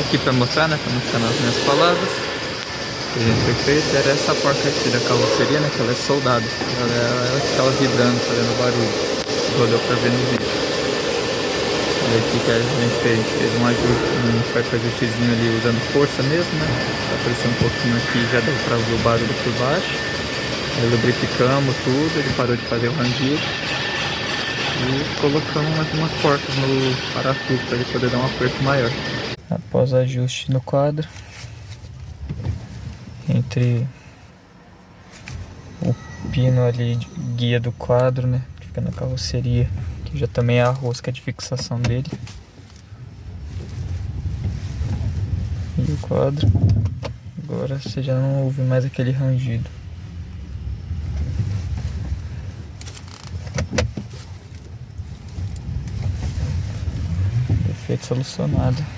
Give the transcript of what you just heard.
aqui pra mostrar, né? Pra não ficar nas minhas palavras. Que a gente foi feito. Era essa porca aqui da carroceria, né? Que ela é soldada. Ela que ficava vibrando, fazendo barulho. Igual deu pra ver no vídeo. Olha aqui que a gente fez um ajuste. A gente faz ajustezinho ali usando força mesmo, né? Apareceu um pouquinho aqui, já deu pra ouvir o barulho por baixo. Aí lubrificamos tudo, ele parou de fazer o rangido. E colocamos mais umas portas no parafuso para ele poder dar um aperto maior. Após o ajuste no quadro, entre o pino ali de guia do quadro, né, que fica na carroceria, que já também é a rosca de fixação dele, e o quadro, agora você já não ouve mais aquele rangido. Defeito solucionado.